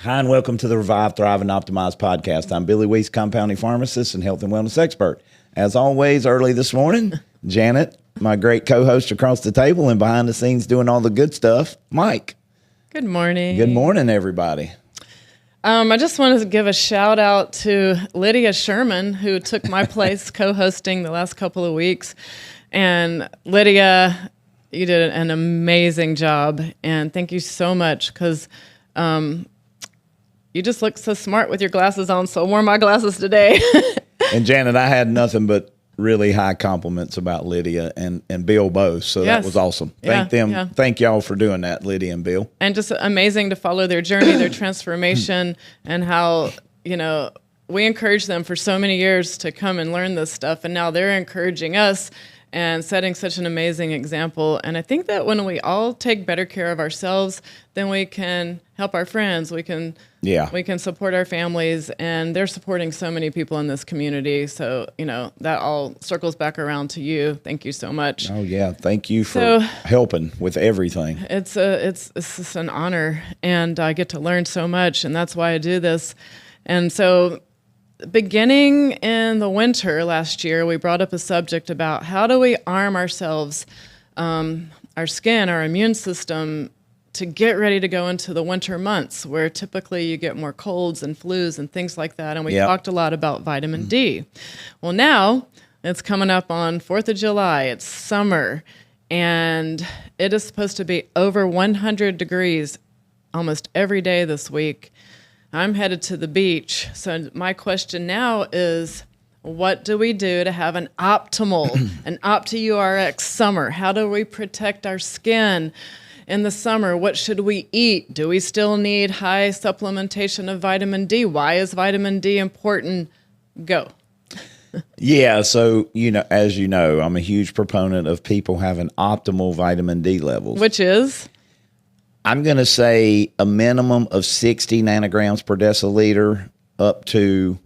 Hi, and welcome to the Revive, Thrive, and Optimize podcast. I'm Billy Weiss, compounding pharmacist and health and wellness expert. As always, early this morning, Janet, my great co-host across the table and behind the scenes doing all the good stuff, Mike. Good morning. Good morning, everybody. I just wanted to give a shout out to Lydia Sherman, who took my place co-hosting the last couple of weeks. And Lydia, you did an amazing job. And thank you so much because you just look so smart with your glasses on. So I wore my glasses today. And Janet, I had nothing but really high compliments about Lydia and Bill both. So Yes. that was awesome. Yeah, Thank them. yeah. Thank y'all for doing that, Lydia and Bill. And just amazing to follow their journey, their transformation, and how, we encouraged them for so many years to come and learn this stuff. And now they're encouraging us and setting such an amazing example. And I think that when we all take better care of ourselves, then we can help our friends. We can support our families, and they're supporting so many people in this community. So, that all circles back around to you. Thank you so much. Oh, yeah. Thank you for helping with everything. It's just an honor, and I get to learn so much, and that's why I do this. And so beginning in the winter last year, we brought up a subject about how do we arm ourselves, our skin, our immune system, to get ready to go into the winter months where typically you get more colds and flus and things like that. And we talked a lot about vitamin D. Well, now it's coming up on 4th of July. It's summer, and it is supposed to be over 100 degrees almost every day this week. I'm headed to the beach. So my question now is, what do we do to have an optimal, an OptiURX summer? How do we protect our skin in the summer? What should we eat? Do we still need high supplementation of vitamin D? Why is vitamin D important? Go. Yeah, so, as you know, I'm a huge proponent of people having optimal vitamin D levels. Which is? I'm going to say a minimum of 60 nanograms per deciliter up to,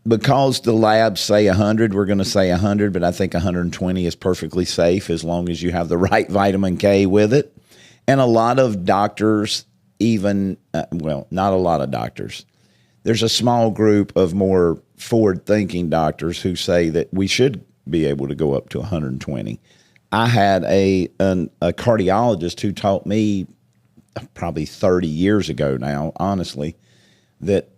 because the labs say 100, we're going to say 100, but I think 120 is perfectly safe as long as you have the right vitamin K with it. And a lot of doctors, not a lot of doctors. There's a small group of more forward-thinking doctors who say that we should be able to go up to 120. I had a cardiologist who taught me probably 30 years ago now, honestly, that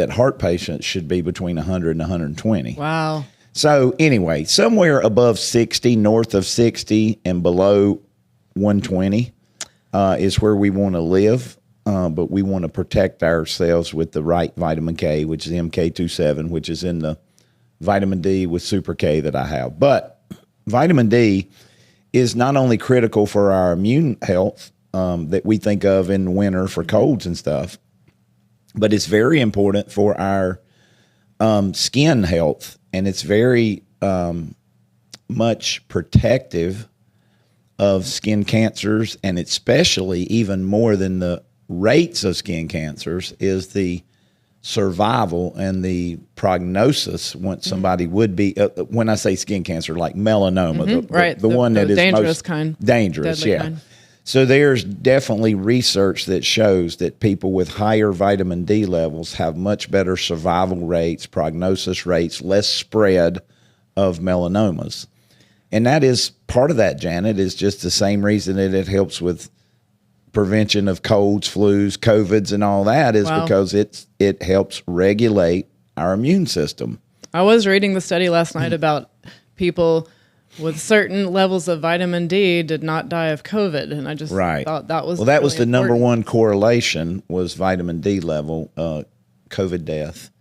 heart patients should be between 100 and 120. Wow. So anyway, somewhere above 60, north of 60, and below 120 is where we want to live. But we want to protect ourselves with the right vitamin K, which is MK27, which is in the vitamin D with Super K that I have. But vitamin D is not only critical for our immune health that we think of in the winter for colds and stuff, but it's very important for our skin health, and it's very much protective of skin cancers, and especially even more than the rates of skin cancers is the survival and the prognosis once somebody would be, when I say skin cancer, like melanoma, the one that is dangerous most kind, dangerous. deadly Yeah. kind. So there's definitely research that shows that people with higher vitamin D levels have much better survival rates, prognosis rates, less spread of melanomas. And that is part of that, Janet, is just the same reason that it helps with prevention of colds, flus, COVIDs, and all that is because it helps regulate our immune system. I was reading the study last night about people with certain levels of vitamin D did not die of COVID, and I just thought that was that was really the number important. one correlation was vitamin D level, COVID death.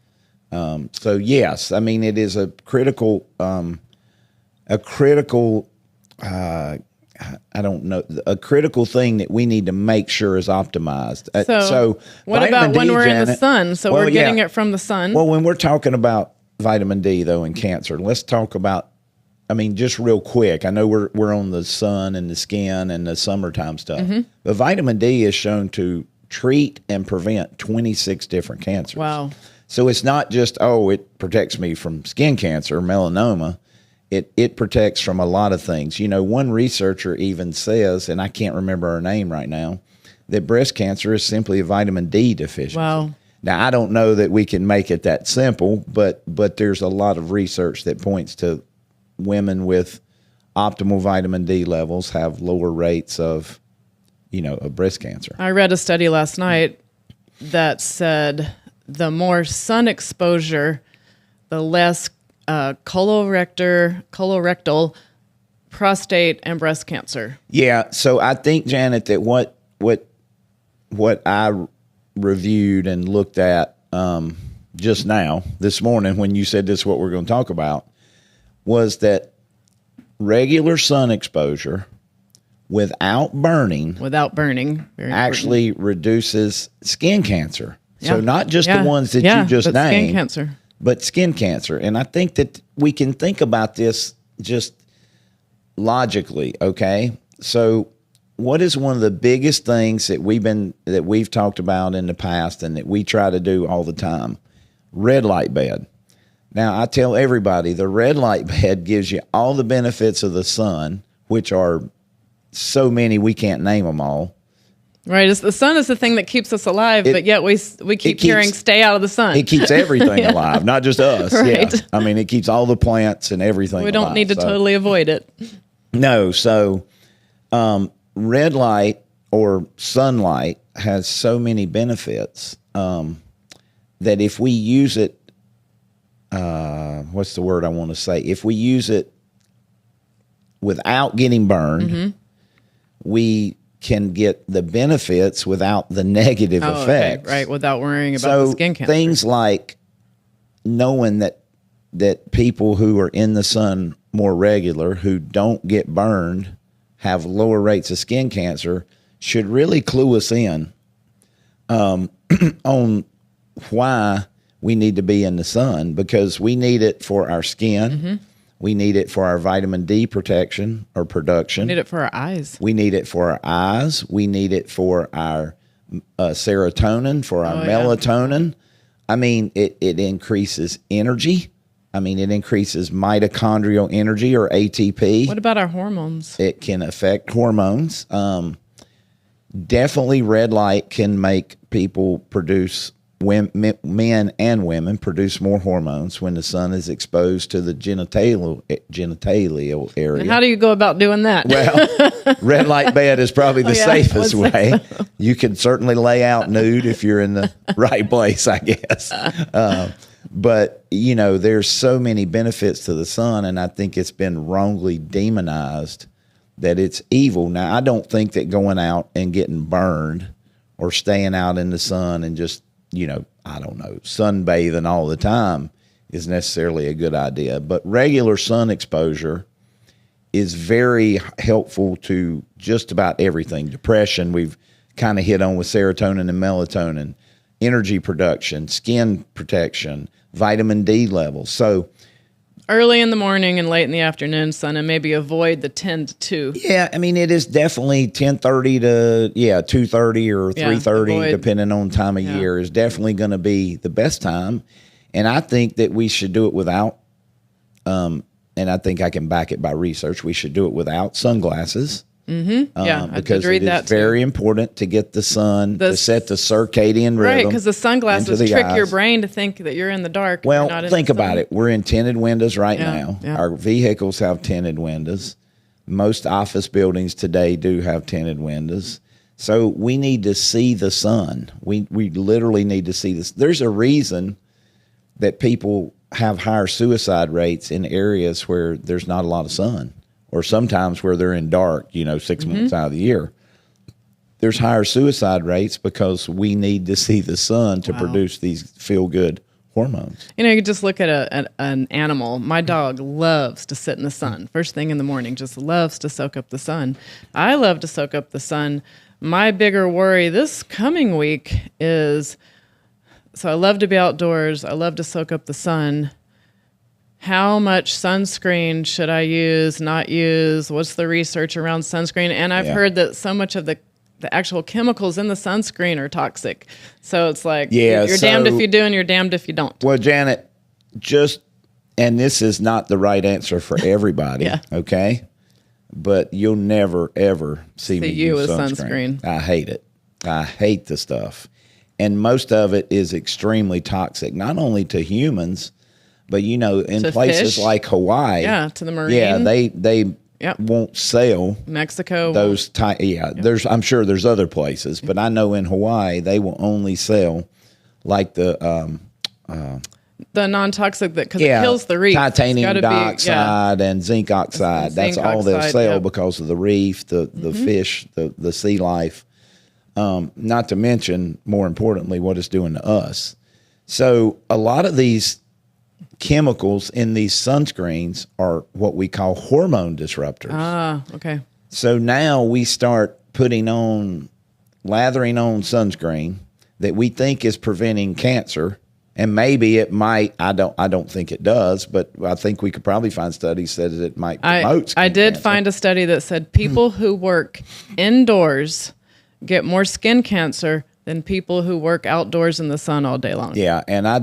So yes, I mean it is a critical. I don't know, a critical thing that we need to make sure is optimized. So what about when we're in the sun? So we're getting it from the sun. Well, when we're talking about vitamin D, though, in cancer, let's talk about, just real quick. I know we're on the sun and the skin and the summertime stuff, but vitamin D is shown to treat and prevent 26 different cancers. Wow. So it's not just, it protects me from skin cancer, melanoma. It protects from a lot of things. One researcher even says, and I can't remember her name right now, that breast cancer is simply a vitamin D deficiency. Wow. Now, I don't know that we can make it that simple, but there's a lot of research that points to women with optimal vitamin D levels have lower rates of, of breast cancer. I read a study last night that said the more sun exposure, the less colorectal, prostate, and breast cancer. Yeah, so I think, Janet, that what I reviewed and looked at just now, this morning, when you said this is what we're going to talk about, was that regular sun exposure without burning very actually important. Reduces skin cancer. So not just Yeah. the ones that Yeah, you just but named, skin cancer. but skin cancer. And I think that we can think about this just logically, okay? So what is one of the biggest things that we've talked about in the past and that we try to do all the time? Red light bed. Now, I tell everybody the red light bed gives you all the benefits of the sun, which are so many we can't name them all. Right. The sun is the thing that keeps us alive, but yet we keep hearing stay out of the sun. It keeps everything alive, not just us. Right. Yeah. I mean, it keeps all the plants and everything We don't alive. need to totally avoid it. No. So red light or sunlight has so many benefits that if we use it, what's the word I want to say? If we use it without getting burned, we can get the benefits without the negative effects. Okay. Right, without worrying about the skin cancer. Things like knowing that people who are in the sun more regular, who don't get burned, have lower rates of skin cancer, should really clue us in on why we need to be in the sun, because we need it for our skin. We need it for our vitamin D protection or production. We need it for our eyes. We need it for our eyes. We need it for our serotonin, for our melatonin. I mean, it increases energy. I mean, it increases mitochondrial energy or ATP. What about our hormones? It can affect hormones. Definitely red light can make people produce, men and women produce more hormones when the sun is exposed to the genitalial area. And how do you go about doing that? Well, red light bed is probably the safest Let's say way. You can certainly lay out nude if you're in the right place, I guess. But, there's so many benefits to the sun, and I think it's been wrongly demonized that it's evil. Now, I don't think that going out and getting burned or staying out in the sun and just, I don't know, sunbathing all the time is necessarily a good idea. But regular sun exposure is very helpful to just about everything. Depression, we've kind of hit on with serotonin and melatonin, energy production, skin protection, vitamin D levels. So early in the morning and late in the afternoon sun, and maybe avoid the 10 to 2. yeah, I mean, it is definitely 10:30 to 2:30 or 3:30, avoid. depending on time of year, is definitely going to be the best time. And I think that we should do it without, and I think I can back it by research. We should do it without sunglasses. I'd Because read it that is very important to get the sun to set the circadian rhythm. Right, because the sunglasses into the trick your eyes. brain to think that you're in the dark. Well, and you're not think in the about sun. it. We're in tinted windows right Yeah, now. yeah. Our vehicles have tinted windows. Most office buildings today do have tinted windows. So we need to see the sun. We literally need to see this. There's a reason that people have higher suicide rates in areas where there's not a lot of sun, or sometimes where they're in dark, 6 months out of the year. There's higher suicide rates because we need to see the sun to produce these feel-good hormones. You could just look at an animal. My dog loves to sit in the sun. First thing in the morning, just loves to soak up the sun. I love to soak up the sun. My bigger worry this coming week is, so I love to be outdoors. I love to soak up the sun. How much sunscreen should I use, not use? What's the research around sunscreen? And I've heard that so much of the actual chemicals in the sunscreen are toxic. So it's like, you're damned if you do and you're damned if you don't. Well, Janet, and this is not the right answer for everybody, okay? But you'll never, ever see me you use with sunscreen. I hate it. I hate the stuff. And most of it is extremely toxic, not only to humans, but in To places fish. like Hawaii. Yeah, to the marine. Yeah, they Yep. won't sell Mexico. those I'm sure there's other places, but I know in Hawaii they will only sell like the the non-toxic because it kills the reef. It's titanium gotta dioxide and zinc oxide. That's Zinc all they'll oxide, sell yep. because of the reef, the fish, the sea life. Not to mention, more importantly, what it's doing to us. So a lot of these chemicals in these sunscreens are what we call hormone disruptors. Ah, okay. So now we start lathering on sunscreen that we think is preventing cancer. And maybe it might. I don't think it does, but I think we could probably find studies that it might promote skin I did cancer. find a study that said people who work indoors get more skin cancer than people who work outdoors in the sun all day long. Yeah, and I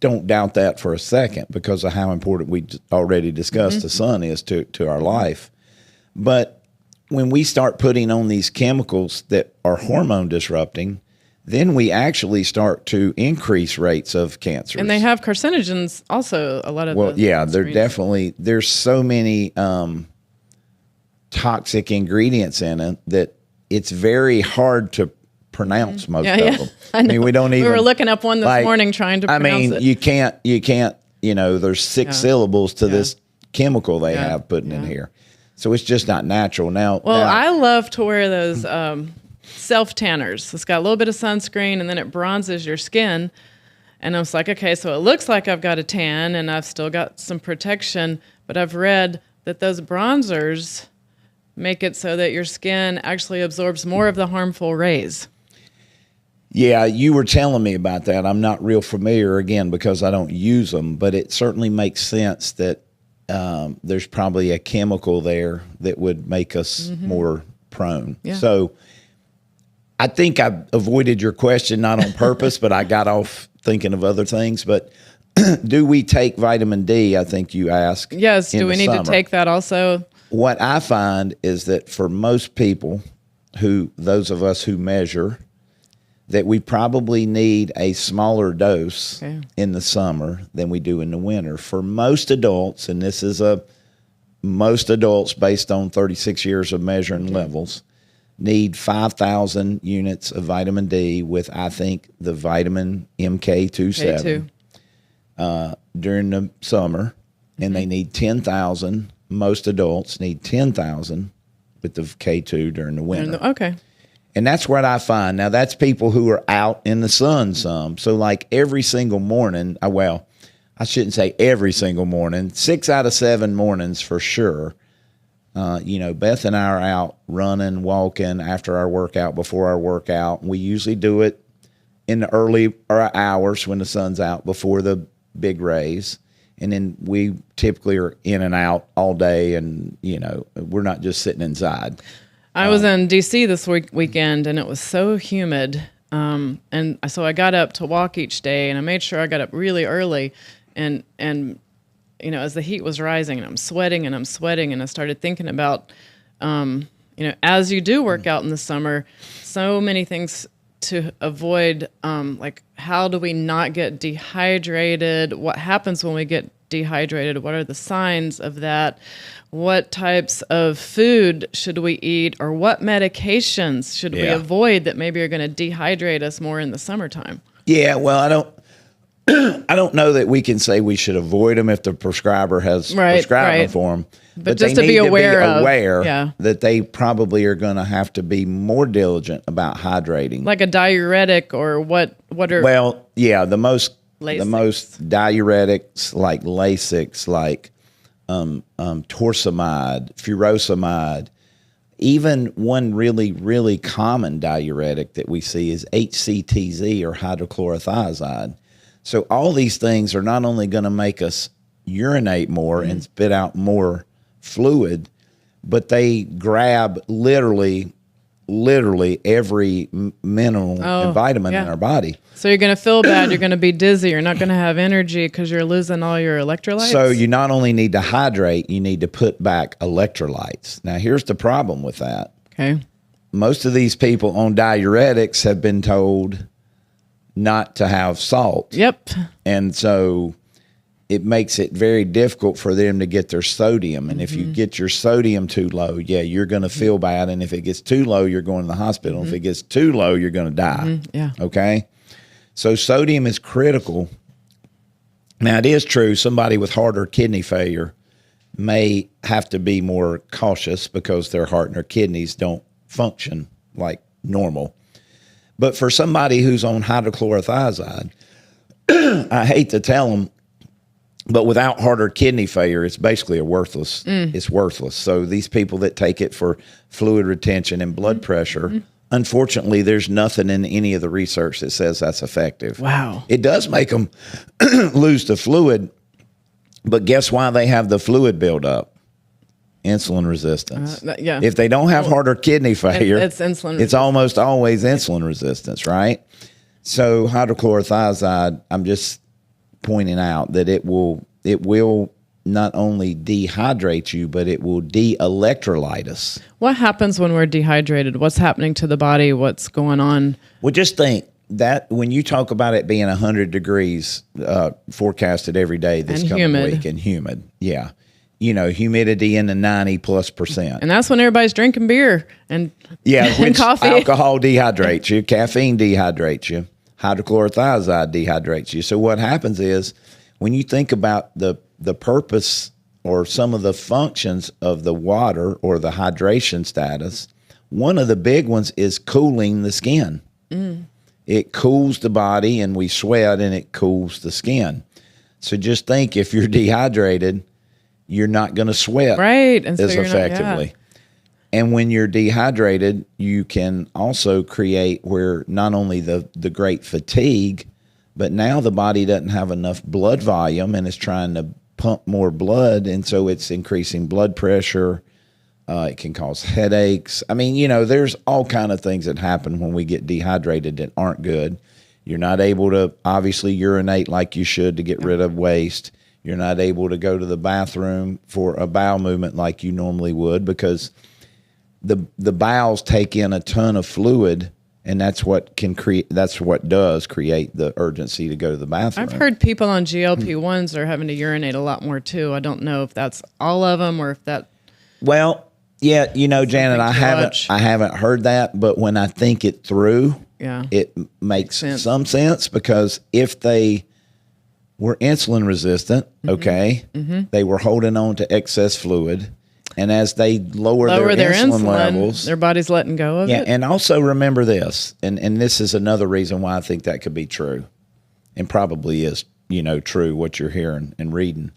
don't doubt that for a second because of how important we already discussed the sun is to our life. But when we start putting on these chemicals that are hormone disrupting, then we actually start to increase rates of cancer. And they have carcinogens also, a lot of Well, the yeah, they're screens. definitely, there's so many toxic ingredients in it that it's very hard to pronounce most Yeah, of yeah. them. I know. We don't even. We were looking up one this morning trying to pronounce I mean, it. you can't, there's six syllables to this chemical they have putting in here. So it's just not natural. Now, I love to wear those self tanners. It's got a little bit of sunscreen and then it bronzes your skin. And I was like, okay, so it looks like I've got a tan and I've still got some protection, but I've read that those bronzers make it so that your skin actually absorbs more of the harmful rays. Yeah, you were telling me about that. I'm not real familiar, again, because I don't use them, but it certainly makes sense that there's probably a chemical there that would make us more prone. Yeah. So I think I avoided your question, not on purpose, but I got off thinking of other things. But do we take vitamin D, I think you asked. Yes, do we need to take that also? What I find is that for most people, those of us who measure, that we probably need a smaller dose in the summer than we do in the winter. For most adults, and this is most adults based on 36 years of measuring levels, need 5,000 units of vitamin D with, I think, the vitamin MK27 during the summer, and they need 10,000. Most adults need 10,000 with the K2 during the winter. Okay. And that's what I find. Now, that's people who are out in the sun some. So, like every single morning, I shouldn't say every single morning, 6 out of 7 mornings for sure. Beth and I are out running, walking after our workout, before our workout. We usually do it in the early hours when the sun's out before the big rays. And then we typically are in and out all day, and, we're not just sitting inside. I was in D.C. this weekend, and it was so humid. And so I got up to walk each day, and I made sure I got up really early. And as the heat was rising, and I'm sweating, and I started thinking about, as you do work out in the summer, so many things to avoid, like how do we not get dehydrated? What happens when we get dehydrated? What are the signs of that? What types of food should we eat, or what medications should we avoid that maybe are going to dehydrate us more in the summertime? Yeah, well, I don't know that we can say we should avoid them if the prescriber has prescribed them for them. But just to be aware that they probably are going to have to be more diligent about hydrating. Like a diuretic, or what are... Well, yeah, the most diuretics like Lasix, like torsemide, furosemide. Even one really, really common diuretic that we see is HCTZ, or hydrochlorothiazide. So all these things are not only going to make us urinate more and spit out more fluid, but they grab literally every mineral and vitamin in our body. So you're going to feel bad. You're going to be dizzy. You're not going to have energy because you're losing all your electrolytes. So you not only need to hydrate, you need to put back electrolytes. Now, here's the problem with that. Okay. most of these people on diuretics have been told not to have salt. Yep. And so it makes it very difficult for them to get their sodium. And if you get your sodium too low, you're going to feel bad. And if it gets too low, you're going to the hospital. If it gets too low, you're going to die. Yeah. Okay? So sodium is critical. Now, it is true somebody with heart or kidney failure may have to be more cautious because their heart and their kidneys don't function like normal. But for somebody who's on hydrochlorothiazide, I hate to tell them, but without heart or kidney failure, it's basically worthless. It's worthless. So these people that take it for fluid retention and blood pressure, unfortunately, there's nothing in any of the research that says that's effective. Wow. It does make them lose the fluid, but guess why they have the fluid buildup? Insulin resistance. Yeah. If they don't have heart or kidney failure, it's insulin It's almost always insulin resistance, right? So hydrochlorothiazide, I'm just pointing out that it will not only dehydrate you, but it will de-electrolyte us. What happens when we're dehydrated? What's happening to the body? What's going on? Well, just think that when you talk about it being 100 degrees forecasted every day this And coming humid. week and humid, yeah. You know, humidity in the 90+%. And that's when everybody's drinking beer and, Yeah, and which coffee. alcohol dehydrates you, caffeine dehydrates you, hydrochlorothiazide dehydrates you. So what happens is when you think about the purpose or some of the functions of the water or the hydration status, one of the big ones is cooling the skin. It cools the body and we sweat and it cools the skin. So just think if you're dehydrated, you're not going to sweat Right. And so as you're not- effectively. And when you're dehydrated, you can also create where not only the great fatigue, but now the body doesn't have enough blood volume and is trying to pump more blood. And so it's increasing blood pressure. It can cause headaches. I mean, you know, there's all kind of things that happen when we get dehydrated that aren't good. You're not able to obviously urinate like you should to get rid of waste. You're not able to go to the bathroom for a bowel movement like you normally would because the bowels take in a ton of fluid, and that's what does create the urgency to go to the bathroom. I've heard people on GLP-1s are having to urinate a lot more too. I don't know if that's all of them or if that. Well, yeah, you know, Janet, I much. haven't heard that, but when I think it through, Yeah. it makes sense. some sense because if they were insulin resistant, okay, they were holding on to excess fluid, and as they lower their insulin levels, their body's letting go of it. and also remember this, and this is another reason why I think that could be true, and probably is, you know, true what you're hearing and reading.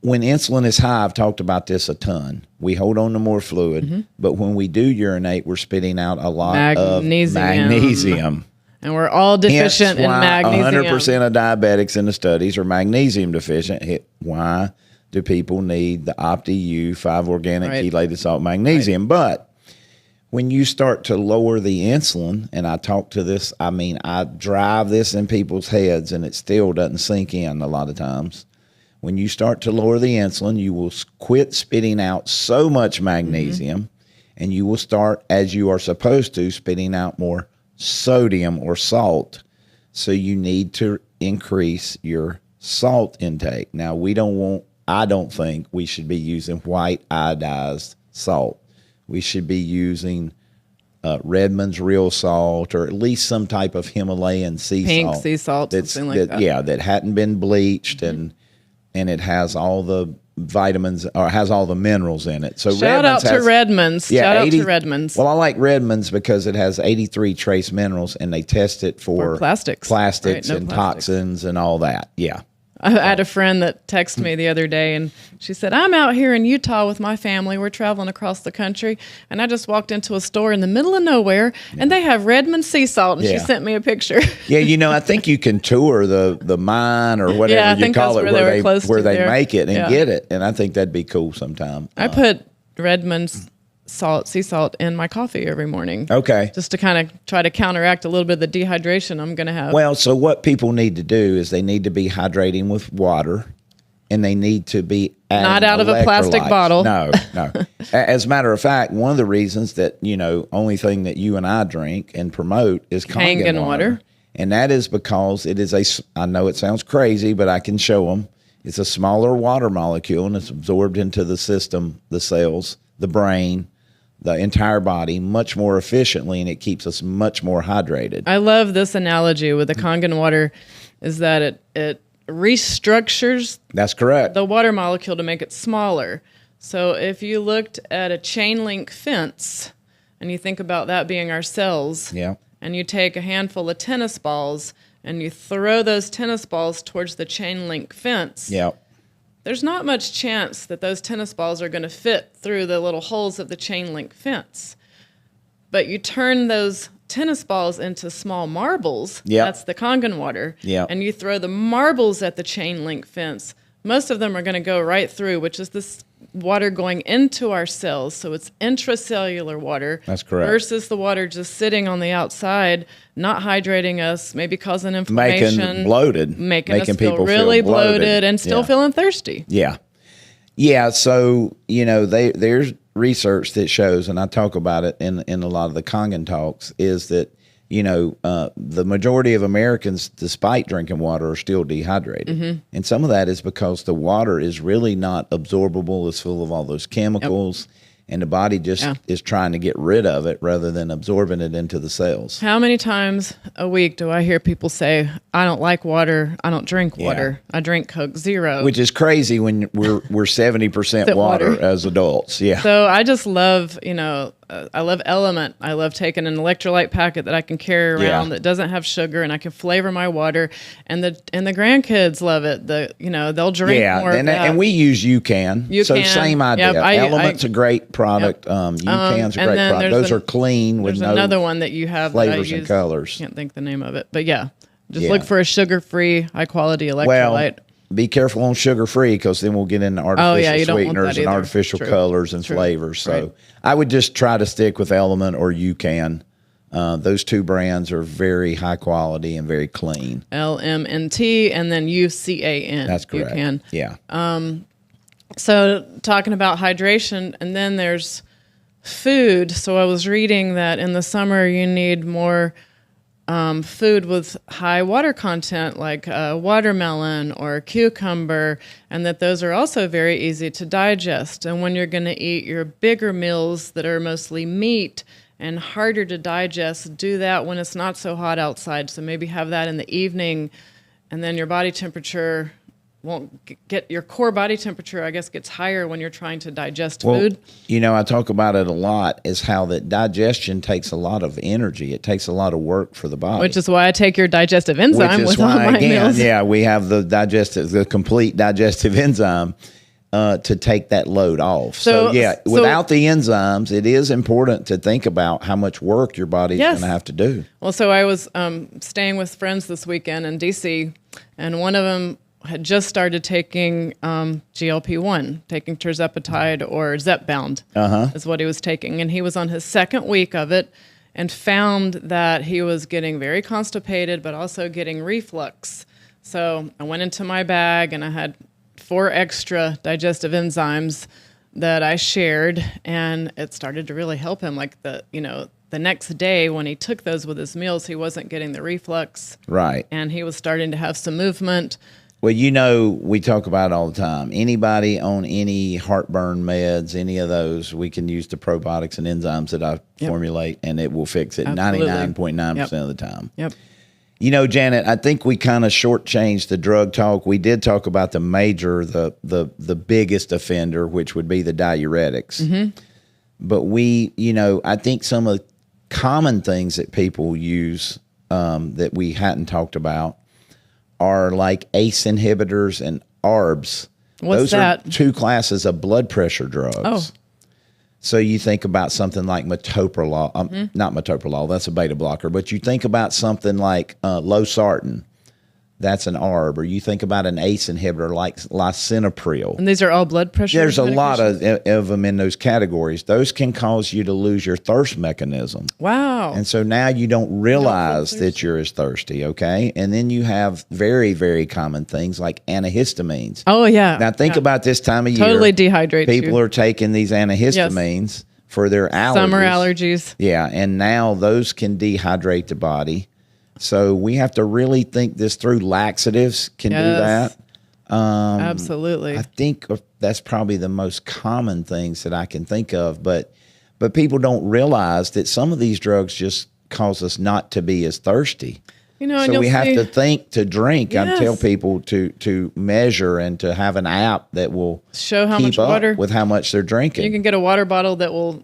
When insulin is high, I've talked about this a ton. We hold on to more fluid, but when we do urinate, we're spitting out a lot of magnesium. And we're all deficient in magnesium. 100% of diabetics in the studies are magnesium deficient. Why do people need the Opti-U 5 organic Right. chelated salt magnesium? But when you start to lower the insulin, and I talk to this, I mean, I drive this in people's heads and it still doesn't sink in a lot of times. When you start to lower the insulin, you will quit spitting out so much magnesium and you will start, as you are supposed to, spitting out more sodium or salt. So you need to increase your salt intake. Now, I don't think we should be using white iodized salt. We should be using Redmond's real salt or at least some type of Himalayan sea Pink salt. sea salt, something like that. Yeah, that hadn't been bleached and it has all the vitamins or has all the minerals in it. So Shout out to Redmond's. Yeah, Shout out 80 to Redmond's. Well, I like Redmond's because it has 83 trace minerals and they test it for plastics. plastics Right, no and plastics. toxins and all that. Yeah. I had a friend that texted me the other day and she said, I'm out here in Utah with my family. We're traveling across the country. And I just walked into a store in the middle of nowhere and they have Redmond sea salt. And she Yeah. sent me a picture. Yeah, you know, I think you can tour the mine or whatever Yeah, I you think call that's it where they were close where to they there. make it and Yeah. get it. And I think that'd be cool sometime. I put Redmond's sea salt in my coffee every morning. Okay. Just to kind of try to counteract a little bit of the dehydration I'm going to have. Well, so what people need to do is they need to be hydrating with water and they need to be adding Not out of a plastic electrolytes. bottle. No, no. As a matter of fact, one of the reasons that, only thing that you and I drink and promote is Kangen water. And that is because it is I know it sounds crazy, but I can show them. It's a smaller water molecule, and it's absorbed into the system, the cells, the brain, the entire body much more efficiently, and it keeps us much more hydrated. I love this analogy with the Kangen water is that it restructures That's correct. the water molecule to make it smaller. So if you looked at a chain link fence and you think about that being our cells, Yeah. and you take a handful of tennis balls and you throw those tennis balls towards the chain link fence, Yeah. there's not much chance that those tennis balls are going to fit through the little holes of the chain link fence. But you turn those tennis balls into small marbles, Yep. that's the Kangen water, Yep. and you throw the marbles at the chain link fence, most of them are going to go right through, which is this water going into our cells. So it's intracellular water. That's correct. Versus the water just sitting on the outside, not hydrating us, maybe causing inflammation. Making bloated. Making us feel people really feel bloated and still Yeah. feeling thirsty. Yeah. Yeah. So, there's research that shows, and I talk about it in a lot of the Kangen talks, is that, the majority of Americans, despite drinking water, are still dehydrated. Mm-hmm. And some of that is because the water is really not absorbable. It's full of all those chemicals. And the body just is trying to get rid of it rather than absorbing it into the cells. How many times a week do I hear people say, I don't like water, I don't drink water, I drink Coke Zero? Which is crazy when we're 70% water water. as adults. Yeah. So I just love, I love Element. I love taking an electrolyte packet that I can carry around that doesn't have sugar, and I can flavor my water. And the grandkids love it. They'll drink more. And we use UCAN. So UCAN. same idea. Yep, Element's a great product. UCAN's a and great then product. Those are clean with There's no another one that you have flavors that I and use. colors. Can't think the name of it, but just Yeah. look for a sugar-free, high-quality electrolyte. Well, be careful on sugar-free because then we'll get into artificial you don't want sweeteners that and either. artificial True. colors and True. flavors. So Right. I would just try to stick with Element or UCAN. Those two brands are very high quality and very clean. LMNT and then UCAN. That's correct. UCAN. Yeah. So talking about hydration, and then there's food. So I was reading that in the summer you need more food with high water content, like watermelon or cucumber, and that those are also very easy to digest. And when you're going to eat your bigger meals that are mostly meat and harder to digest, do that when it's not so hot outside. So maybe have that in the evening, and then your body temperature won't get your core body temperature, I guess, gets higher when you're trying to digest food. I talk about it a lot, is how that digestion takes a lot of energy. It takes a lot of work for the body. Which is why I take your digestive enzyme Which is with all why, my again, meals. yeah, we have the complete digestive enzyme to take that load off. So without the enzymes, it is important to think about how much work your body's going to have to do. Well, so I was staying with friends this weekend in DC, and one of them had just started taking GLP-1, taking tirzepatide or Zepbound is what he was taking. And he was on his second week of it and found that he was getting very constipated, but also getting reflux. So I went into my bag and I had 4 extra digestive enzymes that I shared, and it started to really help him. Like the next day when he took those with his meals, he wasn't getting the reflux. Right. And he was starting to have some movement. Well, we talk about it all the time. Anybody on any heartburn meds, any of those, we can use the probiotics and enzymes that I formulate, and it will fix it Absolutely. 99.9% of the time. Yep. Janet, I think we kind of shortchanged the drug talk. We did talk about the major, the biggest offender, which would be the diuretics. Mm-hmm. But I think some of the common things that people use that we hadn't talked about are like ACE inhibitors and ARBs. What's Those that? are 2 classes of blood pressure drugs. Oh. So you think about something like metoprolol, not metoprolol, that's a beta blocker, but you think about something like losartan that's an ARB. Or you think about an ACE inhibitor like lisinopril. And these are all blood pressure. There's a lot medications? of them in those categories. Those can cause you to lose your thirst mechanism. Wow. And so now you don't realize feel that you're as thirsty, okay? And then you have very, very common things like antihistamines. Oh yeah. Now think Yeah. about this time of year. Totally dehydrates People you. are taking these antihistamines for their allergies. Summer allergies. Yeah, and now those can dehydrate the body. So we have to really think this through. Laxatives can do Yes. that. Absolutely. I think that's probably the most common things that I can think of, but people don't realize that some of these drugs just cause us not to be as thirsty. You know, and So you'll we have see- to think to drink. I tell Yes. people to measure and to have an app that will Show how keep much up water. with how much they're drinking. You can get a water bottle that will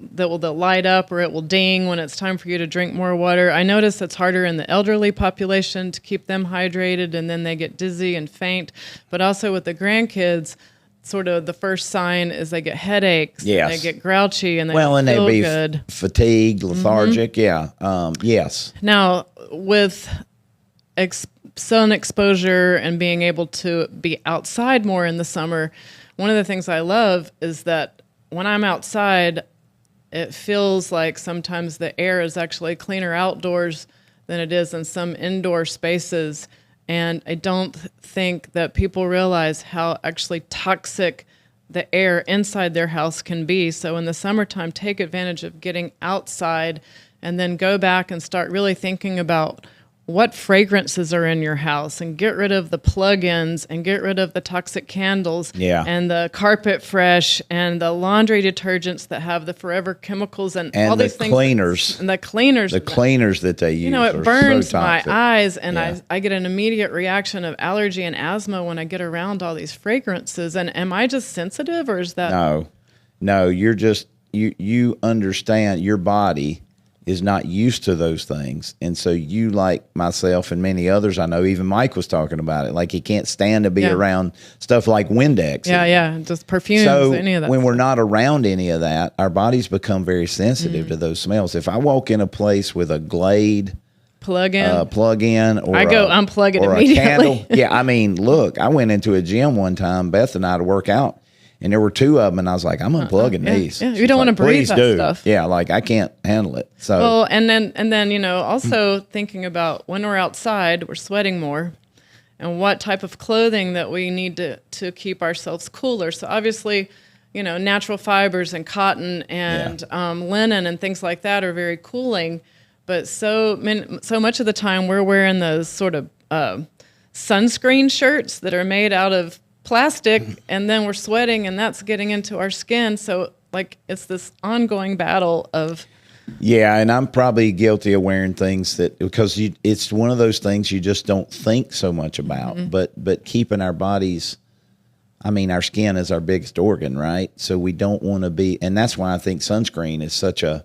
light up, or it will ding when it's time for you to drink more water. I notice it's harder in the elderly population to keep them hydrated, and then they get dizzy and faint. But also with the grandkids, sort of the first sign is they get headaches, Yes. and they get grouchy, and they well, don't and feel they'll be good. fatigued, lethargic. Yeah. Yes. Now, with sun exposure and being able to be outside more in the summer, one of the things I love is that when I'm outside, it feels like sometimes the air is actually cleaner outdoors than it is in some indoor spaces. And I don't think that people realize how actually toxic the air inside their house can be. So in the summertime, take advantage of getting outside and then go back and start really thinking about what fragrances are in your house and get rid of the plug-ins and get rid of the toxic candles and the carpet fresh and the laundry detergents that have the forever chemicals and all the these things. cleaners. And the cleaners. The cleaners that they use. You know, it are burns so my toxic. eyes, and Yeah. I get an immediate reaction of allergy and asthma when I get around all these fragrances. And am I just sensitive, or is that... No, you're just you understand your body is not used to those things. And so you, like myself and many others I know, even Mike was talking about it, like he can't stand to be Yeah. around stuff like Windex. Yeah, just perfumes, So any of that when we're stuff. not around any of that, our bodies become very sensitive to those smells. If I walk in a place with a Glade plug-in. plug-in, or I go unplug it or immediately. a candle. Yeah, I mean, look, I went into a gym one time, Beth and I, to work out, and there were two of them, and I was like, I'm unplugging yeah, these. yeah, you She's don't wanna like, breathe "Please that do." stuff. Yeah, like I can't handle it. So Well, and then, you know, also thinking about when we're outside, we're sweating more, and what type of clothing that we need to keep ourselves cooler. So obviously, you know, natural fibers and cotton and linen and things like that are very cooling. But so much of the time we're wearing those sort of sunscreen shirts that are made out of plastic, and then we're sweating, and that's getting into our skin. So like it's this ongoing battle of... yeah, and I'm probably guilty of wearing things that, because it's one of those things you just don't think so much about. But keeping our bodies, I mean, our skin is our biggest organ, right? So we don't want to be, and that's why I think sunscreen is such a,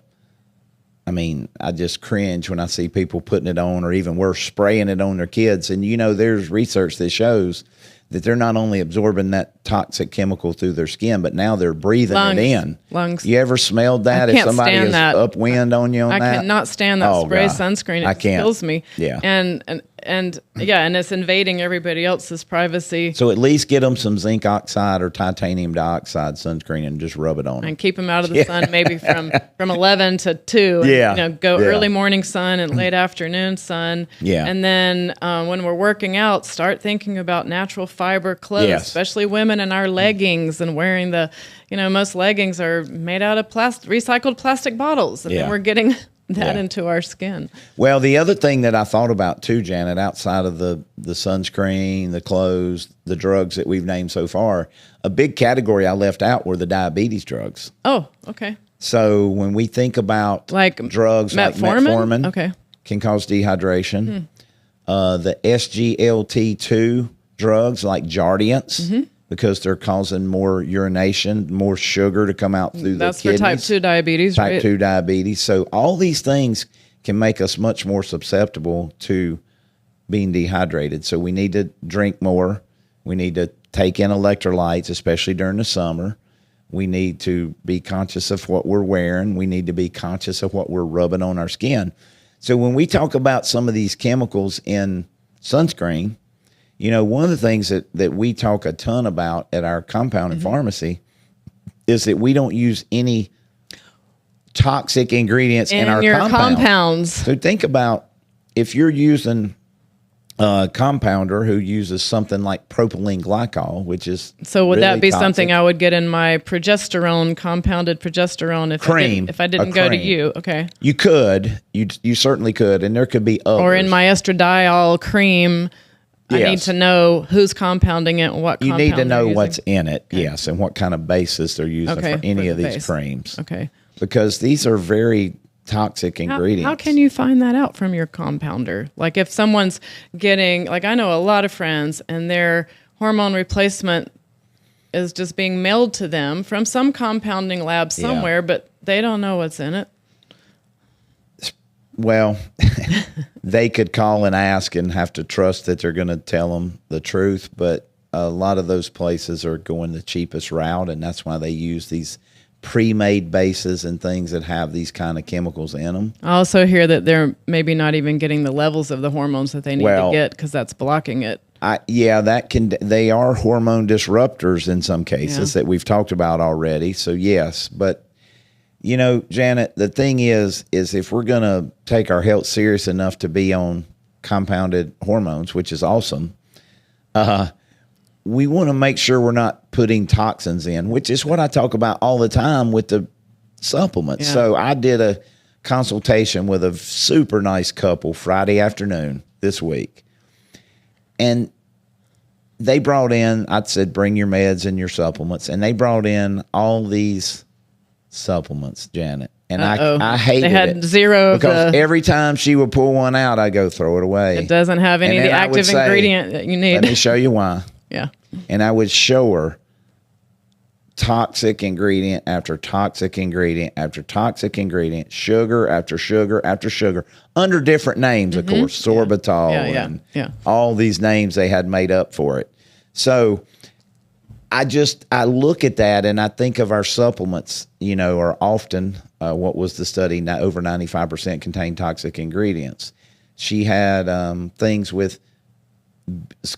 I mean, I just cringe when I see people putting it on, or even worse, spraying it on their kids. And, you know, there's research that shows that they're not only absorbing that toxic chemical through their skin, but now they're breathing it in. Lungs. You ever smelled that? I If can't somebody stand is that. upwind on you on I that? cannot stand that Oh, spray God. sunscreen. It I can't. kills me. Yeah. And it's invading everybody else's privacy. So at least get them some zinc oxide or titanium dioxide sunscreen and just rub it on them. And keep them out of the sun, maybe from 11 to 2. And, Yeah. you know, go Yeah. early morning sun and late afternoon sun. Yeah. And then when we're working out, start thinking about natural fiber clothes, Yes. especially women in our leggings and wearing the, you know, most leggings are made out of recycled plastic bottles. And Yeah. then we're getting that Yeah. into our skin. Well, the other thing that I thought about too, Janet, outside of the sunscreen, the clothes, the drugs that we've named so far, a big category I left out were the diabetes drugs. Oh, okay. So when we think about Like drugs like metformin, Okay. can cause dehydration. The SGLT2 drugs like Jardiance, because they're causing more urination, more sugar to come out through That's the for kidneys. type 2 diabetes, Type right? 2 diabetes. So all these things can make us much more susceptible to being dehydrated. So we need to drink more. We need to take in electrolytes, especially during the summer. We need to be conscious of what we're wearing. We need to be conscious of what we're rubbing on our skin. So when we talk about some of these chemicals in sunscreen, You know, one of the things that we talk a ton about at our compounding pharmacy is that we don't use any toxic ingredients in our your compound. compounds. So think about if you're using a compounder who uses something like propylene glycol, which is So would really that be toxic. something I would get in my progesterone, compounded progesterone, if I didn't go to cream. you? Okay. You could, you certainly could, and there could be others. Or in my estradiol cream, I need Yes. to know who's compounding it and what You compound need to know they're what's using. in it, yes, and what kind of basis they're using Okay, for any for of the these base. creams. Okay. Because these are very toxic ingredients. How can you find that out from your compounder? Like if someone's getting, like I know a lot of friends and their hormone replacement is just being mailed to them from some compounding lab somewhere, but they don't know what's in it. Well, they could call and ask and have to trust that they're going to tell them the truth, but a lot of those places are going the cheapest route, and that's why they use these pre-made bases and things that have these kind of chemicals in them. I also hear that they're maybe not even getting the levels of the hormones that they need Well, to get because that's blocking it. They are hormone disruptors in some cases that we've talked about already. So yes, but you know, Janet, the thing is if we're going to take our health serious enough to be on compounded hormones, which is awesome, we want to make sure we're not putting toxins in, which is what I talk about all the time with the supplements. Yeah. So I did a consultation with a super nice couple Friday afternoon this week. And they brought in, I said, bring your meds and your supplements. And they brought in all these supplements, Janet. And I hated They had it. zero of because the- every time she would pull one out, I go throw it away. It doesn't have any of And the then I would active say, ingredient that you need. Let me show you why. Yeah. And I would show her toxic ingredient after toxic ingredient after toxic ingredient, sugar after sugar after sugar, under different names, of course, sorbitol Mm-hmm. Yeah. and all these names they had made up for it. So I look at that and I think of our supplements, you know, are often, what was the study? Over 95% contain toxic ingredients. She had things with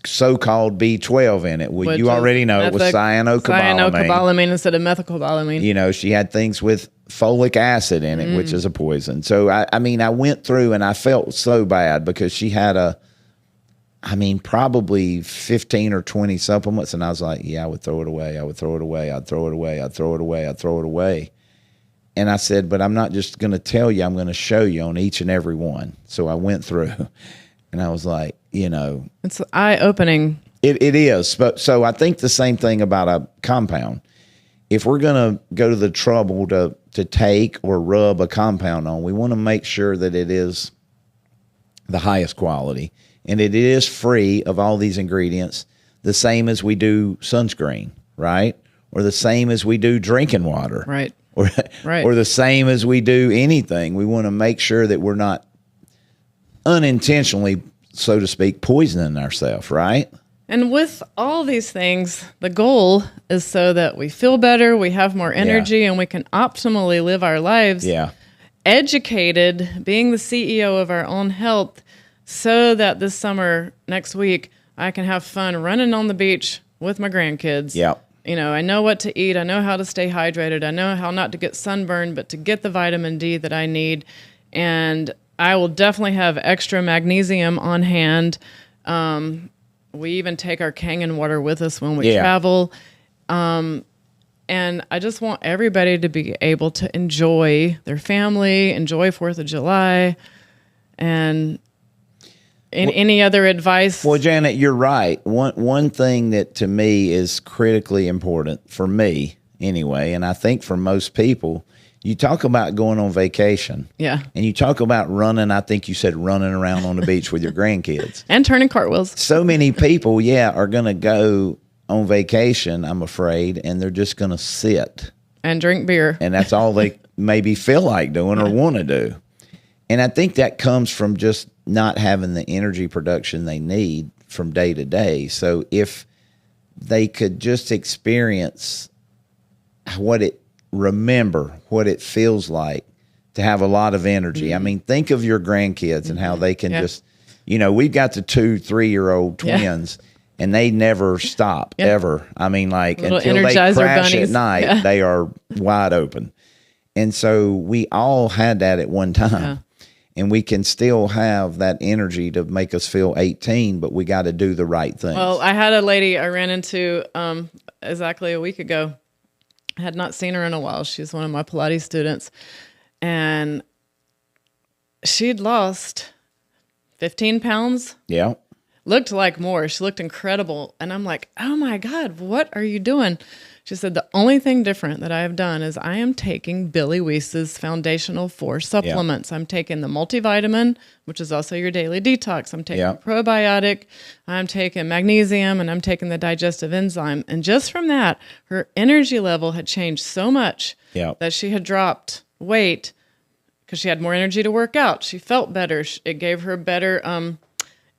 so-called B12 in it. Well, Which you already know it was cyanocobalamin. Cyanocobalamin instead of methylcobalamin. You know, she had things with folic acid in it, which is a poison. So, I mean, I went through and I felt so bad because she had probably 15 or 20 supplements. And I was like, yeah, I would throw it away. I would throw it away. I'd throw it away. I'd throw it away. I'd throw it away. And I said, but I'm not just going to tell you, I'm going to show you on each and every one. So I went through and I was like, you know, It's eye-opening. it is. But so I think the same thing about a compound. If we're going to go to the trouble to take or rub a compound on, we want to make sure that it is the highest quality and it is free of all these ingredients, the same as we do sunscreen, right? Or the same as we do drinking water. Right. Or, Right. or the same as we do anything. We want to make sure that we're not unintentionally, so to speak, poisoning ourselves, right? And with all these things, the goal is so that we feel better, we have more energy, and we can optimally live our lives Yeah. educated, being the CEO of our own health, so that this summer, next week, I can have fun running on the beach with my grandkids. Yep. You know, I know what to eat. I know how to stay hydrated. I know how not to get sunburned, but to get the vitamin D that I need. And I will definitely have extra magnesium on hand. We even take our Kangen water with us when we Yeah. travel. And I just want everybody to be able to enjoy their family, enjoy 4th of July, and any other advice. Well, Janet, you're right. One thing that to me is critically important, for me anyway, and I think for most people, you talk about going on vacation. Yeah. And you talk about running, I think you said running around on the beach with your grandkids. And turning cartwheels. So many people, are going to go on vacation, I'm afraid, and they're just going to sit. And drink beer. And that's all they maybe feel like doing or want to do. And I think that comes from just not having the energy production they need from day to day. So if they could just experience remember what it feels like to have a lot of energy. I mean, think of your grandkids and how they can Yeah. just You know, we've got the 2-3-year-old twins, and they never stop ever. I mean, like Little until they Energizer crash bunnies. at night, they are wide open. And so we all had that at one time. Yeah. And we can still have that energy to make us feel 18, but we got to do the right things. Well, I had a lady I ran into exactly a week ago. I had not seen her in a while. She's one of my Pilates students. And she'd lost 15 pounds. Yeah. Looked like more. She looked incredible. And I'm like, oh my God, what are you doing? She said, the only thing different that I have done is I am taking Billy Weiss's Foundational 4 supplements. I'm taking the multivitamin, which is also your daily detox. I'm taking probiotic. I'm taking magnesium, and I'm taking the digestive enzyme. And just from that, her energy level had changed so much that she had dropped weight because she had more energy to work out. She felt better. It gave her better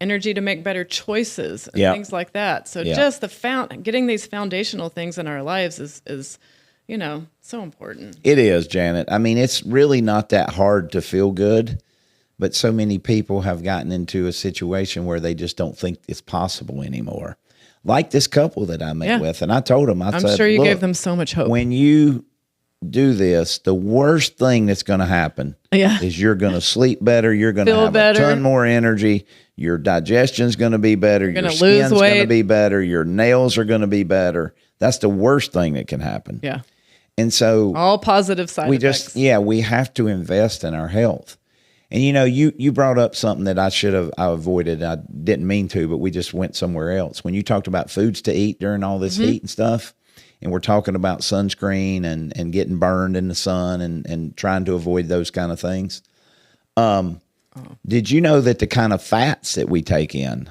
energy to make better choices and things like that. So just getting these foundational things in our lives is, you know, so important. It is, Janet. I mean, it's really not that hard to feel good, but so many people have gotten into a situation where they just don't think it's possible anymore. Like this couple that I met with, and I told them, I'm said, sure you look, gave them so much hope. when you do this, the worst thing that's going to happen is you're going to sleep better. You're going to have better. a ton more energy. Your digestion's going to be better. Your gonna skin's lose weight. going to be better. Your nails are going to be better. That's the worst thing that can happen. Yeah. And so All positive side effects. we have to invest in our health. And you know, you brought up something that I avoided. I didn't mean to, but we just went somewhere else. When you talked about foods to eat during all this heat and stuff, and we're talking about sunscreen and getting burned in the sun and trying to avoid those kind of things. Did you know that the kind of fats that we take in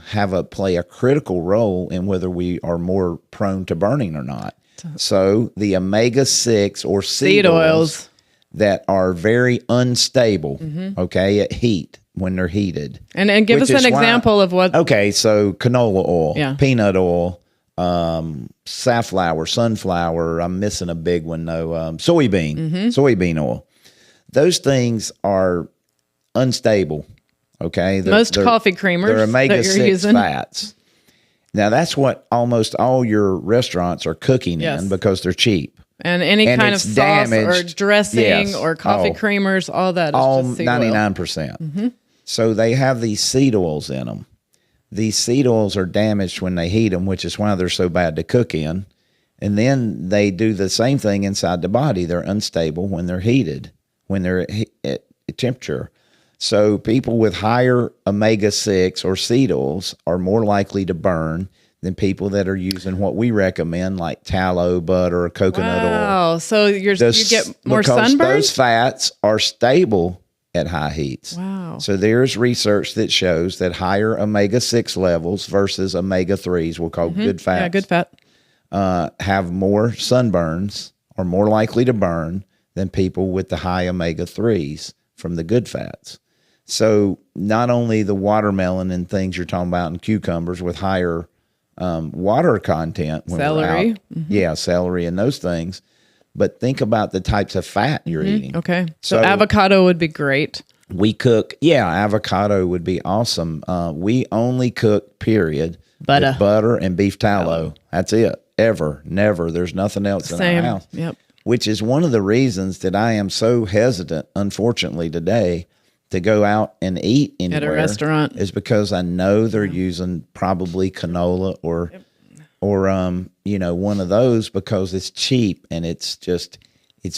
play a critical role in whether we are more prone to burning or not? So the omega-6 or seed oils that are very unstable, at heat when they're heated. And give us an example of what. Okay, so canola oil, peanut oil, safflower, sunflower. I'm missing a big one though. Soybean oil. Those things are unstable. Okay, Most coffee creamers they're that you're omega-6 using. fats. Now that's what almost all your restaurants are cooking in because they're cheap. And any kind of sauce or dressing or coffee creamers, all that is all just seed oil. 99%. So they have these seed oils in them. These seed oils are damaged when they heat them, which is why they're so bad to cook in. And then they do the same thing inside the body. They're unstable when they're heated, when they're at temperature. So people with higher omega-6 or seed oils are more likely to burn than people that are using what we recommend, like tallow, butter, or coconut oil. Wow. So you get more because sunburn? Those fats are stable at high heats. Wow. So there's research that shows that higher omega-6 levels versus omega-3s, we'll call good fats. Yeah, good fat. Have more sunburns, or more likely to burn than people with the high omega-3s from the good fats. So not only the watermelon and things you're talking about, and cucumbers with higher water content. When Celery. We're out, celery and those things. But think about the types of fat you're eating. Okay. So avocado would be great. We cook, avocado would be awesome. We only cook, period, Butter. with butter and beef tallow. That's it. Ever, never. There's nothing else in our house. Yep. Which is one of the reasons that I am so hesitant, unfortunately, today to go out and eat anywhere At a restaurant. is because I know they're using probably canola or one of those because it's cheap and it's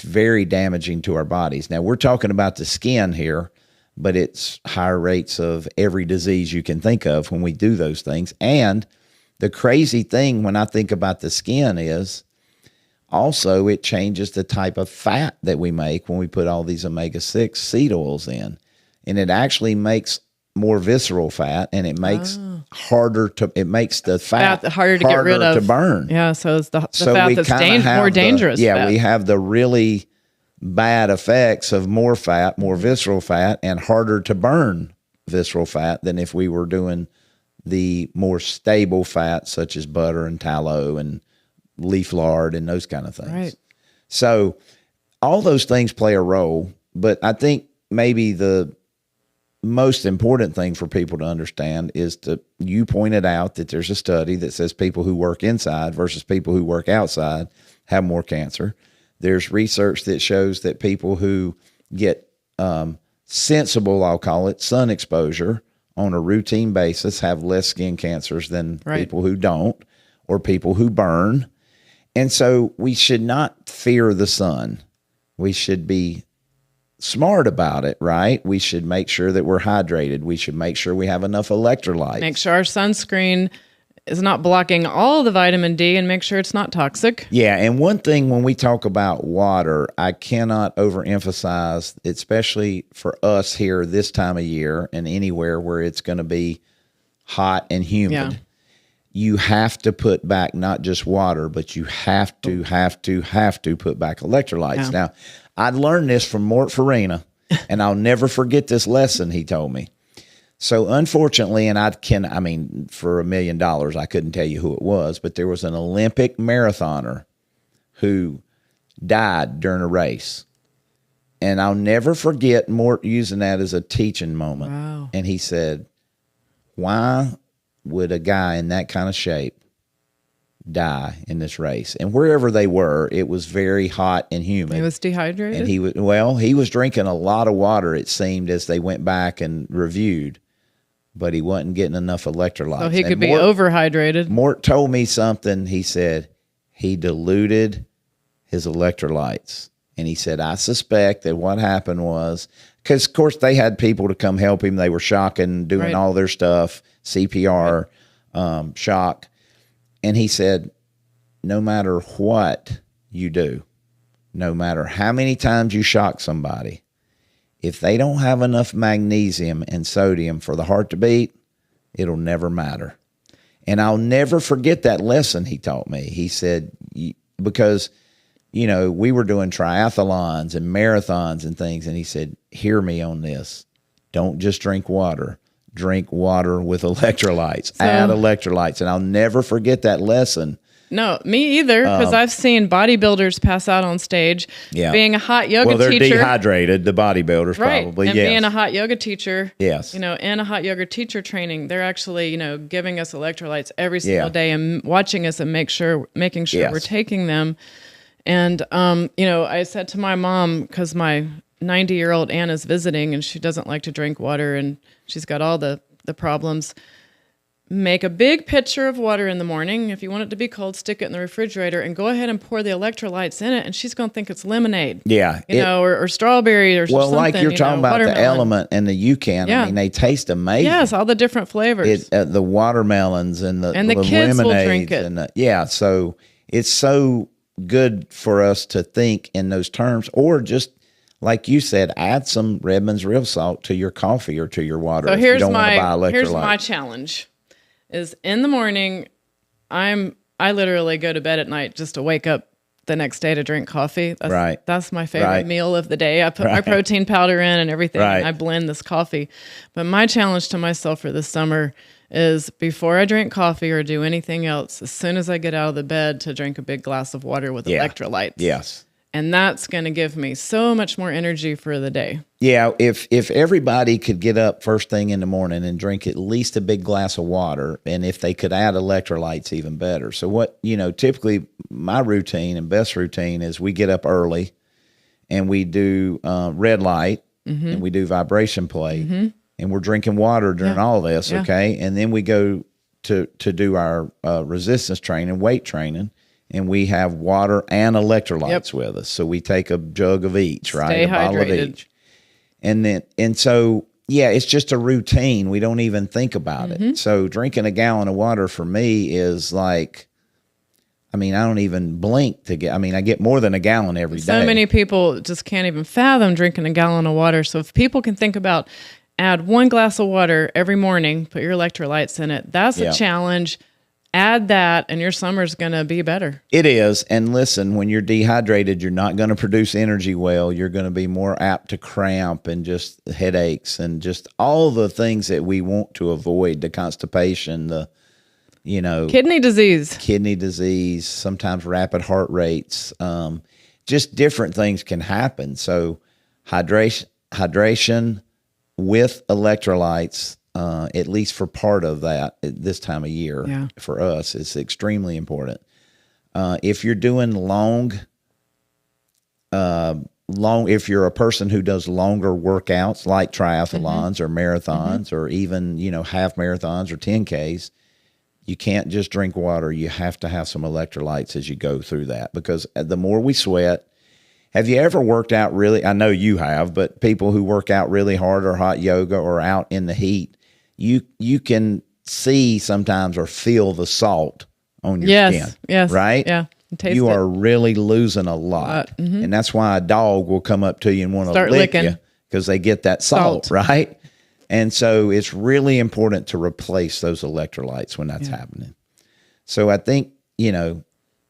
very damaging to our bodies. Now we're talking about the skin here, but it's higher rates of every disease you can think of when we do those things. And the crazy thing when I think about the skin is also it changes the type of fat that we make when we put all these omega-6 seed oils in. And it actually makes more visceral fat, and it makes it makes the fat harder to get rid of, to burn. Yeah, so it's the fat that's more dangerous. We have the really bad effects of more fat, more visceral fat, and harder to burn visceral fat than if we were doing the more stable fats such as butter and tallow and leaf lard and those kind of things. Right. So all those things play a role, but I think maybe the most important thing for people to understand is you pointed out that there's a study that says people who work inside versus people who work outside have more cancer. There's research that shows that people who get sensible, I'll call it, sun exposure on a routine basis have less skin cancers than people who don't, or people who burn. And so we should not fear the sun. We should be smart about it, right? We should make sure that we're hydrated. We should make sure we have enough electrolytes. Make sure our sunscreen is not blocking all the vitamin D, and make sure it's not toxic. Yeah, and one thing when we talk about water, I cannot overemphasize, especially for us here this time of year and anywhere where it's going to be hot and humid. Yeah. You have to put back not just water, but you have to put back electrolytes. Yeah. Now, I learned this from Mort Farina, and I'll never forget this lesson he told me. So unfortunately, and for $1 million, I couldn't tell you who it was, but there was an Olympic marathoner who died during a race. And I'll never forget Mort using that as a teaching moment. Wow. And he said, why would a guy in that kind of shape die in this race? And wherever they were, it was very hot and humid. He was dehydrated? And he was drinking a lot of water, it seemed, as they went back and reviewed, but he wasn't getting enough electrolytes. So he could be overhydrated. Mort told me something. He said he diluted his electrolytes. And he said, I suspect that what happened was, because, of course, they had people to come help him. They were shocking, doing all their stuff, CPR, shock. And he said, no matter what you do, no matter how many times you shock somebody, if they don't have enough magnesium and sodium for the heart to beat, it'll never matter. And I'll never forget that lesson he taught me. He said, because, we were doing triathlons and marathons and things, and he said, hear me on this. Don't just drink water. Drink water with electrolytes. Add electrolytes. And I'll never forget that lesson. No, me either, because I've seen bodybuilders pass out on stage. Yeah. Being a hot yoga they're teacher. dehydrated, the bodybuilders probably, and yes. being a hot yoga teacher. Yes. In a hot yoga teacher training, they're actually, giving us electrolytes every single day and watching us and making sure we're taking them. And, I said to my mom, because my 90-year-old aunt is visiting and she doesn't like to drink water and she's got all the problems. Make a big pitcher of water in the morning. If you want it to be cold, stick it in the refrigerator and go ahead and pour the electrolytes in it. And she's going to think it's lemonade. Yeah. Or strawberry or something. Well, like you're talking about watermelon. the Element and the UCAN. Yeah. I mean, they taste amazing. Yes, all the different flavors. The watermelons and the kids will lemonades drink it. So it's so good for us to think in those terms, or just like you said, add some Redmond's real salt to your coffee or to your water. So if you don't want to buy electrolytes. here's my challenge: is in the morning, I literally go to bed at night just to wake up the next day to drink coffee. That's my favorite meal of the day. I put my protein powder in and everything, and I blend this coffee. But my challenge to myself for this summer is before I drink coffee or do anything else, as soon as I get out of the bed, to drink a big glass of water with electrolytes. Yes. And that's going to give me so much more energy for the day. Yeah, if everybody could get up first thing in the morning and drink at least a big glass of water, and if they could add electrolytes, even better. So what, typically my routine and best routine is we get up early and we do red light and we do vibration plate and we're drinking water during all this, okay? And then we go to do our resistance training, weight training, and we have water and electrolytes with us. So we take a jug of each, right? Stay a bottle hydrated. of each. And so, it's just a routine. We don't even think about it. So drinking a gallon of water for me is like, I don't even blink to get, I get more than a gallon every day. So many people just can't even fathom drinking a gallon of water. So if people can think about add 1 glass of water every morning, put your electrolytes in it, that's a challenge. Add that and your summer's going to be better. It is. And listen, when you're dehydrated, you're not going to produce energy well. You're going to be more apt to cramp and just headaches and just all the things that we want to avoid, the constipation, the, kidney disease, sometimes rapid heart rates, just different things can happen. So hydration with electrolytes, at least for part of that at this time of year. Yeah. For us, it's extremely important. If you're doing if you're a person who does longer workouts like triathlons or marathons or even, half marathons or 10Ks, you can't just drink water. You have to have some electrolytes as you go through that, because the more we sweat. Have you ever worked out really? I know you have, but people who work out really hard or hot yoga or out in the heat, you can see sometimes or feel the salt on your skin. Yes. Right? Yeah. Taste you it. are really losing a lot. And that's why a dog will come up to you and want to Start lick licking. you, because they get that salt, right? And so it's really important to replace those electrolytes when that's happening. So I think,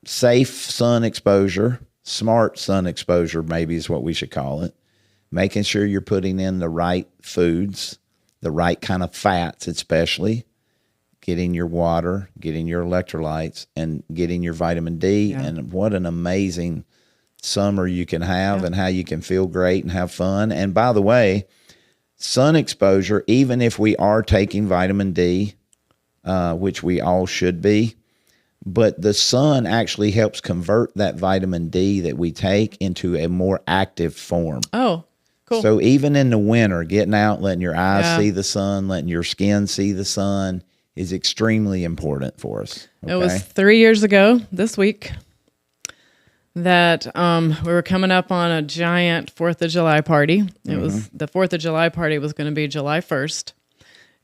safe sun exposure, smart sun exposure maybe is what we should call it. Making sure you're putting in the right foods, the right kind of fats especially, getting your water, getting your electrolytes, and getting your vitamin D. Yeah. And what an amazing summer you can have and how you can feel great and have fun. And by the way, sun exposure, even if we are taking vitamin D, which we all should be, but the sun actually helps convert that vitamin D that we take into a more active form. Oh, cool. So even in the winter, getting out, letting your eyes Yeah. see the sun, letting your skin see the sun is extremely important for us. It was 3 years ago this week that we were coming up on a giant 4th of July party. It was the 4th of July party was going to be July 1st.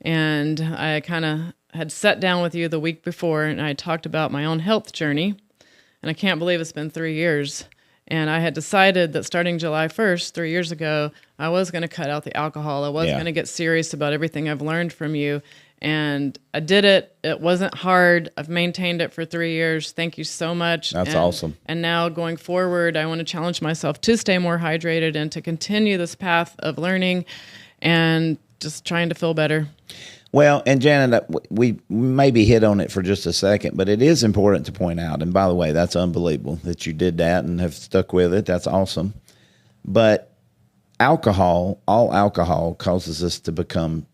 And I kind of had sat down with you the week before and I talked about my own health journey. And I can't believe it's been 3 years. And I had decided that starting July 1st, 3 years ago, I was going to cut out the alcohol. I was going to get serious about everything I've learned from you. And I did it. It wasn't hard. I've maintained it for 3 years. Thank you so much. That's awesome. And now going forward, I want to challenge myself to stay more hydrated and to continue this path of learning and just trying to feel better. Well, and Janet, we maybe hit on it for just a second, but it is important to point out, and by the way, that's unbelievable that you did that and have stuck with it. That's awesome. But all alcohol causes us to become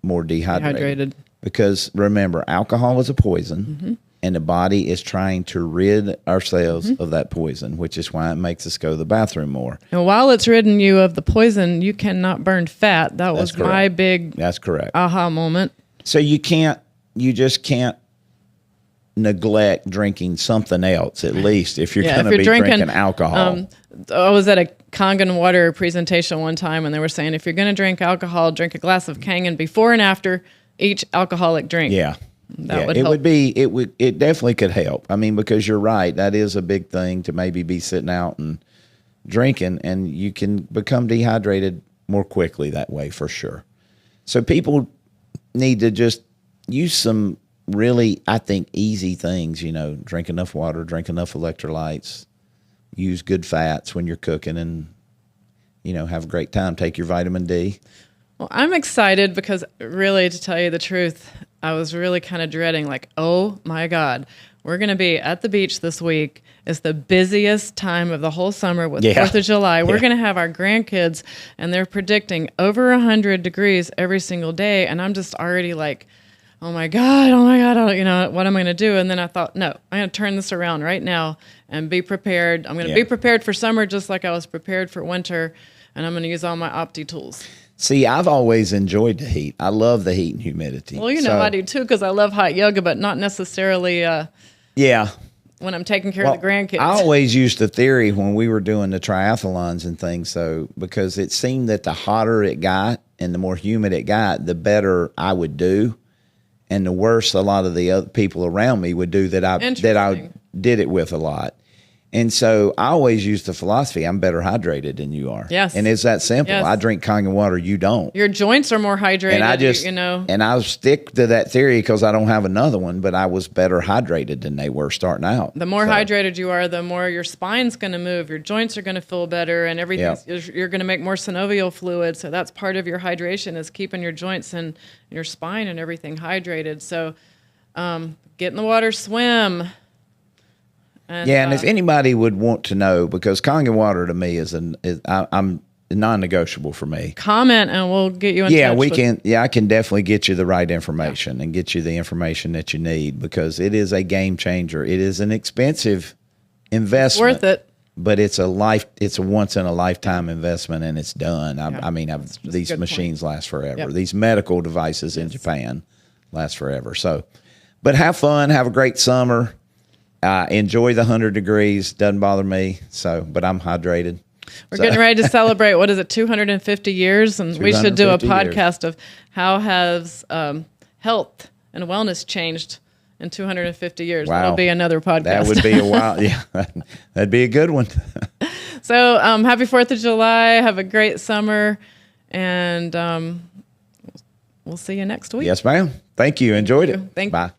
more dehydrated. Because remember, alcohol is a poison, and the body is trying to rid ourselves of that poison, which is why it makes us go to the bathroom more. And while it's ridding you of the poison, you cannot burn fat. That was my big That's correct. aha moment. So you just can't neglect drinking something else, at least if you're going to be drinking alcohol. I was at a Kangen water presentation one time, and they were saying if you're going to drink alcohol, drink a glass of Kangen before and after each alcoholic drink. Yeah. That would it help. It definitely could help. I mean, because you're right, that is a big thing to maybe be sitting out and drinking, and you can become dehydrated more quickly that way for sure. So people need to just use some really, I think, easy things, drink enough water, drink enough electrolytes, use good fats when you're cooking, and, have a great time. Take your vitamin D. Well, I'm excited because really, to tell you the truth, I was really kind of dreading, like, oh my God, we're going to be at the beach this week. It's the busiest time of the whole summer with 4th of July. We're going to have our grandkids, and they're predicting over 100 degrees every single day. And I'm just already like, oh my God, what am I going to do? And then I thought, no, I'm going to turn this around right now and be prepared. I'm going to be prepared for summer just like I was prepared for winter, and I'm going to use all my Opti tools. See, I've always enjoyed the heat. I love the heat and humidity. Well, I do too, because I love hot yoga, but not necessarily when I'm taking care of the grandkids. I always used the theory when we were doing the triathlons and things, because it seemed that the hotter it got and the more humid it got, the better I would do, and the worse a lot of the other people around me would do that I did it with a lot. And so I always use the philosophy, I'm better hydrated than you are. Yes. And it's that simple. Yes. I drink Kangen water, you don't. Your joints are more hydrated, And I stick to that theory because I don't have another one, but I was better hydrated than they were starting out. The more hydrated you are, the more your spine's going to move, your joints are going to feel better, and everything. You're going to make more synovial fluid. So that's part of your hydration, is keeping your joints and your spine and everything hydrated. So get in the water, swim. And if anybody would want to know, because Kangen water to me I'm non-negotiable for me. Comment and we'll get you in Yeah, touch we with- can. Yeah, I can definitely get you the right information and get you the information that you need, because it is a game changer. It is an expensive investment. Worth it. But it's a once in a lifetime investment, and it's done. I mean, just a these good machines last forever. Yep. These medical devices in Japan last forever. So, but have fun, have a great summer. Enjoy the 100 degrees. Doesn't bother me. So, but I'm hydrated. We're getting ready to celebrate, what is it, 250 years? And we should do a 250 years. podcast of how has health and wellness changed in 250 years. Wow. That'll be another podcast. That would be a while. Yeah, that'd be a good one. So happy 4th of July. Have a great summer. And we'll see you next week. Yes, ma'am. Thank you. Enjoyed it. Thank you. Bye.